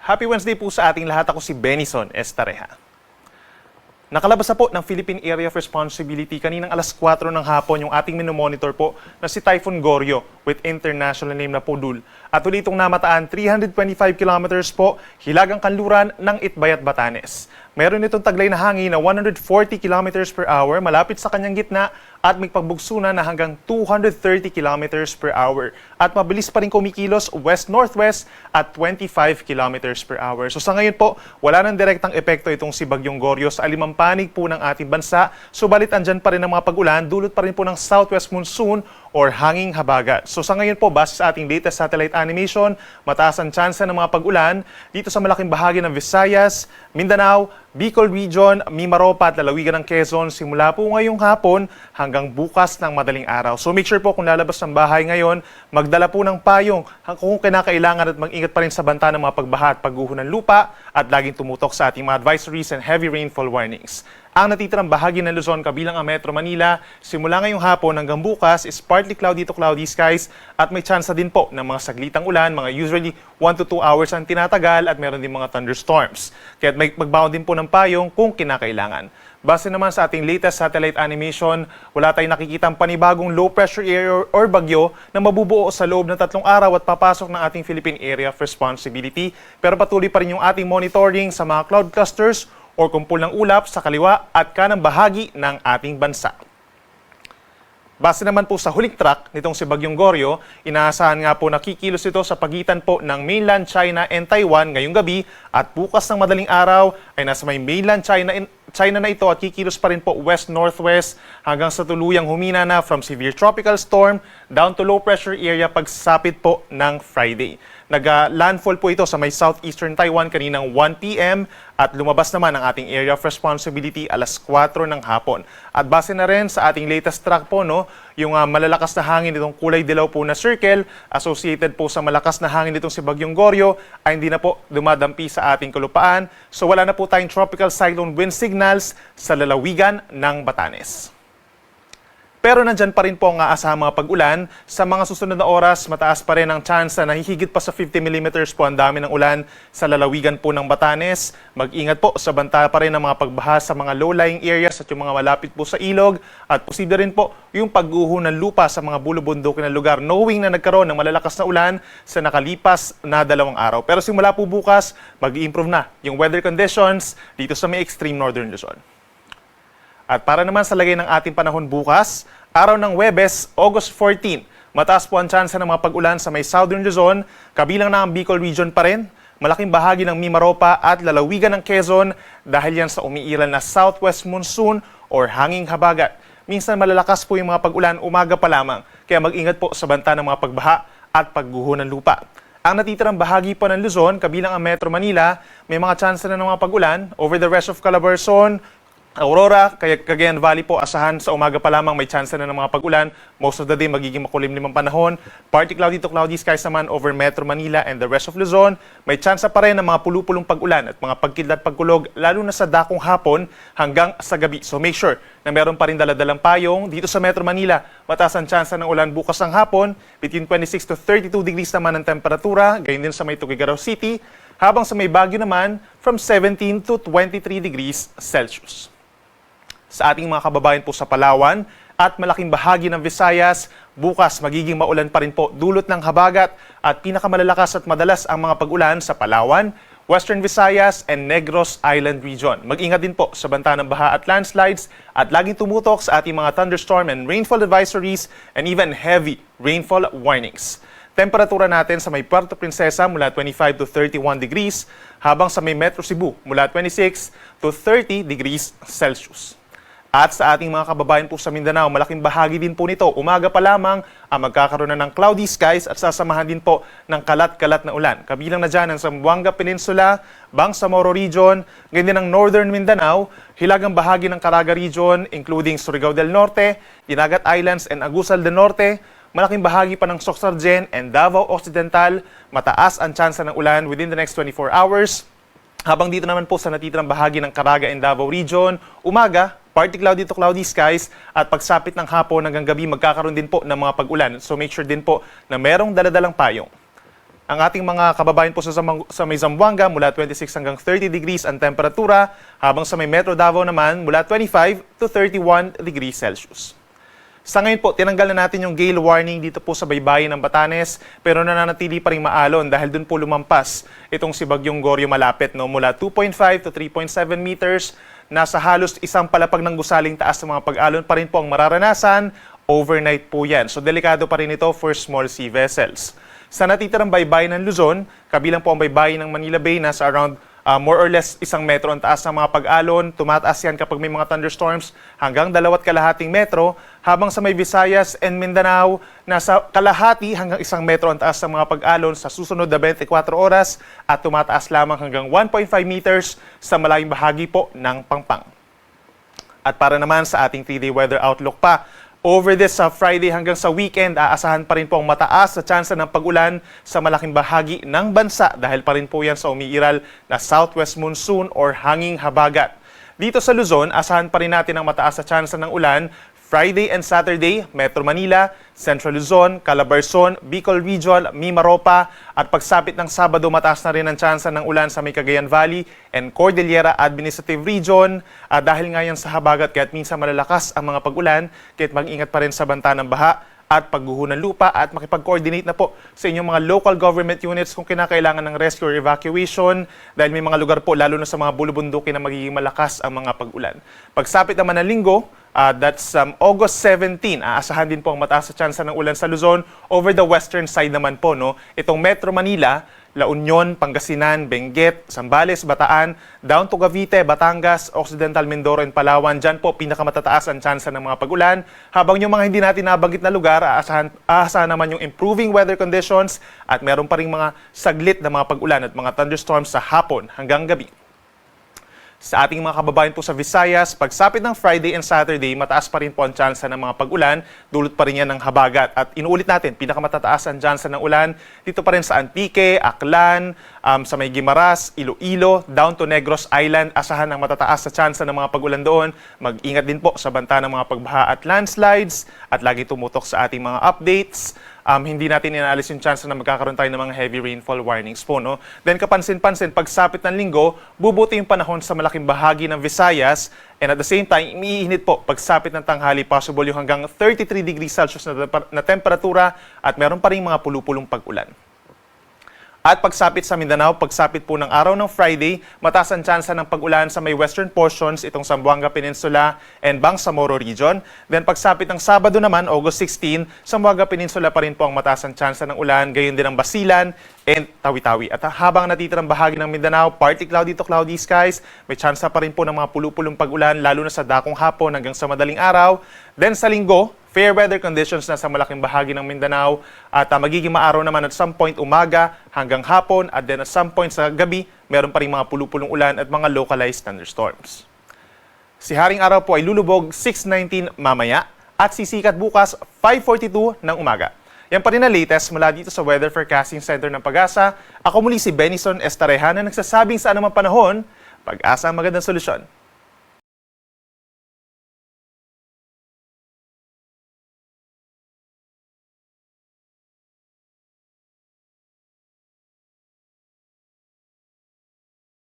Happy Wednesday po sa ating lahat. Ako si Benison Estareja. Nakalabas na po ng Philippine Area of Responsibility kaninang alas 4 ng hapon yung ating minomonitor po na si Typhoon Goryo with international name na Podul. At ulit itong namataan 325 kilometers po hilagang kanluran ng Itbayat, Batanes. Meron itong taglay na hangin na 140 kilometers per hour malapit sa kanyang gitna at may pagbugso na hanggang 230 kilometers per hour. At mabilis pa rin kumikilos west-northwest at 25 kilometers per hour. So sa ngayon po, wala nang direktang epekto itong si Bagyong Goryo sa alimampanig po ng ating bansa. Subalit andyan pa rin ang mga pag-ulan, dulot pa rin po ng southwest monsoon or hanging habagat. So sa ngayon po, base sa ating latest satellite animation, mataas ang tsansa ng mga pag-ulan dito sa malaking bahagi ng Visayas, Mindanao, Bicol Region, Mimaropa at lalawigan ng Quezon simula po ngayong hapon hanggang bukas ng madaling araw. So make sure po kung lalabas ng bahay ngayon, magdala po ng payong kung kinakailangan at mag-ingat pa rin sa banta ng mga pagbaha at pagguho ng lupa at laging tumutok sa ating mga advisories and heavy rainfall warnings. Ang natitirang bahagi ng Luzon kabilang ang Metro Manila, simula ngayong hapon hanggang bukas is partly cloudy to cloudy skies at may tsansa din po ng mga saglitang ulan, mga usually 1 to 2 hours ang tinatagal at meron din mga thunderstorms. Kaya may magbaon din po ng payong kung kinakailangan. Base naman sa ating latest satellite animation, wala tayong nakikitang panibagong low pressure area or bagyo na mabubuo sa loob ng 3 araw at papasok ng ating Philippine Area of Responsibility. Pero patuloy pa rin yung ating monitoring sa mga cloud clusters o kumpul ng ulap sa kaliwa at kanang bahagi ng ating bansa. Base naman po sa huling track nitong si Bagyong Goryo, inaasahan nga po na kikilos ito sa pagitan po ng mainland China and Taiwan ngayong gabi at bukas ng madaling araw ay nasa may mainland China na ito at kikilos pa rin po west-northwest hanggang sa tuluyang humina na from severe tropical storm down to low pressure area pagsapit po ng Friday. Nag-landfall po ito sa may southeastern Taiwan kaninang 1 p.m. at lumabas naman ang ating area of responsibility alas 4 ng hapon. At base na rin sa ating latest track po, yung malalakas na hangin itong kulay dilaw po na circle associated po sa malakas na hangin itong si Bagyong Goryo ay hindi na po dumadampi sa ating kalupaan. So wala na po tayong tropical cyclone wind signals sa lalawigan ng Batanes. Pero nandyan pa rin po ang aasahang mga pag-ulan. Sa mga susunod na oras, mataas pa rin ang tsansa na hihigit pa sa 50 mm po ang dami ng ulan sa lalawigan po ng Batanes. Mag-ingat po sa banta pa rin ng mga pagbaha sa mga low-lying areas at yung mga malapit po sa ilog. At posible rin po yung pagguho ng lupa sa mga bulubundukin na lugar knowing na nagkaroon ng malalakas na ulan sa nakalipas na 2 araw. Pero simula po bukas, mag-i-improve na yung weather conditions dito sa may extreme northern Luzon. At para naman sa lagay ng ating panahon bukas, araw ng Huwebes, August 14, mataas po ang tsansa ng mga pag-ulan sa may southern Luzon, kabilang na ang Bicol Region pa rin, malaking bahagi ng Mimaropa at lalawigan ng Quezon dahil yan sa umiiral na southwest monsoon or hanging habagat. Minsan malalakas po yung mga pag-ulan umaga pa lamang, kaya mag-ingat po sa banta ng mga pagbaha at pagguho ng lupa. Ang natitirang bahagi po ng Luzon, kabilang ang Metro Manila, may mga tsansa na ng mga pag-ulan over the rest of Calabarzon, Aurora, Cagayan Valley po, asahan sa umaga pa lamang may tsansa na ng mga pag-ulan. Most of the day magiging makulimlim ang panahon. Partly cloudy to cloudy skies naman over Metro Manila and the rest of Luzon. May tsansa pa rin ng mga pulupulong pag-ulan at mga pagkidlat pagkulog, lalo na sa dakong hapon hanggang sa gabi. So make sure na meron pa rin daladalang payong. Dito sa Metro Manila, mataas ang tsansa ng ulan bukas ng hapon. Between 26 to 32 degrees naman ang temperatura. Gayon din sa may Tuguegarao City. Habang sa may Baguio naman, from 17 to 23 degrees Celsius. Sa ating mga kababayan po sa Palawan at malaking bahagi ng Visayas, bukas magiging maulan pa rin po dulot ng habagat at pinakamalalakas at madalas ang mga pag-ulan sa Palawan, Western Visayas and Negros Island Region. Mag-ingat din po sa banta ng baha at landslides at laging tumutok sa ating mga thunderstorm and rainfall advisories and even heavy rainfall warnings. Temperatura natin sa may Puerto Princesa mula 25 to 31 degrees, habang sa may Metro Cebu mula 26 to 30 degrees Celsius. At sa ating mga kababayan po sa Mindanao, malaking bahagi din po nito, umaga pa lamang ang magkakaroon na ng cloudy skies at sasamahan din po ng kalat-kalat na ulan. Kabilang na dyan ang Zamboanga Peninsula, Bangsamoro Region, ganyan ang Northern Mindanao, hilagang bahagi ng Caraga Region, including Surigao del Norte, Dinagat Islands and Agusal del Norte, malaking bahagi pa ng Soxargen and Davao Occidental, mataas ang tsansa ng ulan within the next 24 hours. Habang dito naman po sa natitirang bahagi ng Caraga and Davao Region, umaga, partly cloudy to cloudy skies at pagsapit ng hapon hanggang gabi magkakaroon din po ng mga pag-ulan. So make sure din po na merong daladalang payong. Ang ating mga kababayan po sa may Zamboanga mula 26 hanggang 30 degrees ang temperatura, habang sa may Metro Davao naman mula 25 to 31 degrees Celsius. Sa ngayon po, tinanggal na natin yung gale warning dito po sa baybayin ng Batanes, pero nananatili pa rin maalon dahil dun po lumampas itong si Bagyong Goryo malapit, no? Mula 2.5 to 3.7 meters, nasa halos isang palapag ng gusaling taas ng mga pag-alon pa rin po ang mararanasan. Overnight po yan. So delikado pa rin ito for small sea vessels. Sa natitirang baybayin ng Luzon, kabilang po ang baybayin ng Manila Bay, nasa around more or less 1 metro ang taas ng mga pag-alon. Tumataas yan kapag may mga thunderstorms hanggang 2.5 metro. Habang sa may Visayas and Mindanao, nasa kalahati hanggang 1 metro ang taas ng mga pag-alon sa susunod na 24 oras at tumataas lamang hanggang 1.5 meters sa malayong bahagi po ng Pangpang. At para naman sa ating 3-day weather outlook pa, over this Friday hanggang sa weekend, aasahan pa rin po ang mataas sa tsansa ng pag-ulan sa malaking bahagi ng bansa dahil pa rin po yan sa umiiral na southwest monsoon or hanging habagat. Dito sa Luzon, asahan pa rin natin ang mataas sa tsansa ng ulan Friday and Saturday, Metro Manila, Central Luzon, Calabarzon, Bicol Region, Mimaropa, at pagsapit ng Sabado, mataas na rin ang tsansa ng ulan sa may Cagayan Valley and Cordillera Administrative Region. Dahil nga yan sa habagat, kaya't minsan malalakas ang mga pag-ulan, kaya't mag-ingat pa rin sa banta ng baha at pagguho ng lupa at makipag-coordinate na po sa inyong mga local government units kung kinakailangan ng rescue or evacuation dahil may mga lugar po, lalo na sa mga bulubundukin, na magiging malakas ang mga pag-ulan. Pagsapit naman ng linggo, that's August 17, aasahan din po ang mataas sa tsansa ng ulan sa Luzon. Over the western side naman po, no? Itong Metro Manila, La Union, Pangasinan, Benguet, Zambales, Bataan, down to Cavite, Batangas, Occidental Mindoro, and Palawan. Diyan po pinakamatataas ang tsansa ng mga pag-ulan. Habang yung mga hindi natin nabanggit na lugar, aasahan naman yung improving weather conditions at meron pa rin mga saglit na mga pag-ulan at mga thunderstorms sa hapon hanggang gabi. Sa ating mga kababayan po sa Visayas, pagsapit ng Friday and Saturday, mataas pa rin po ang tsansa ng mga pag-ulan, dulot pa rin yan ng habagat. At inuulit natin, pinakamatataas ang tsansa ng ulan dito pa rin sa Antique, Aklan, sa may Guimaras, Iloilo, down to Negros Island, asahan ng matataas sa tsansa ng mga pag-ulan doon. Mag-ingat din po sa banta ng mga pagbaha at landslides at lagi tumutok sa ating mga updates. Hindi natin inaalis yung chance na magkakaroon tayo ng mga heavy rainfall warnings po, no? Then kapansin-pansin, pagsapit ng linggo, bubuti yung panahon sa malaking bahagi ng Visayas, and at the same time, umiinit po pagsapit ng tanghali, possible yung hanggang 33 degrees Celsius na temperatura at meron pa rin mga pulupulong pag-ulan. At pagsapit sa Mindanao, pagsapit po ng araw ng Friday, mataas ang tsansa ng pag-ulan sa may western portions, itong Zamboanga Peninsula and Bangsamoro Region. Then pagsapit ng Sabado naman, August 16, Zamboanga Peninsula pa rin po ang mataas ang tsansa ng ulan, gayon din ang Basilan and Tawi-Tawi. At habang natitirang bahagi ng Mindanao, partly cloudy to cloudy skies, may tsansa pa rin po ng mga pulupulong pag-ulan, lalo na sa dakong hapon hanggang sa madaling araw. Then sa linggo, fair weather conditions na sa malaking bahagi ng Mindanao at magiging maaraw naman at some point umaga hanggang hapon at then at some point sa gabi, meron pa rin mga pulupulong ulan at mga localized thunderstorms. Si Haring Araw po ay lulubog 6:19 mamaya at sisikat bukas 5:42 ng umaga. Yan pa rin na latest mula dito sa Weather Forecasting Center ng Pag-asa. Ako muli si Benison Estareha na nagsasabing sa anumang panahon, Pag-asa ang magandang solusyon.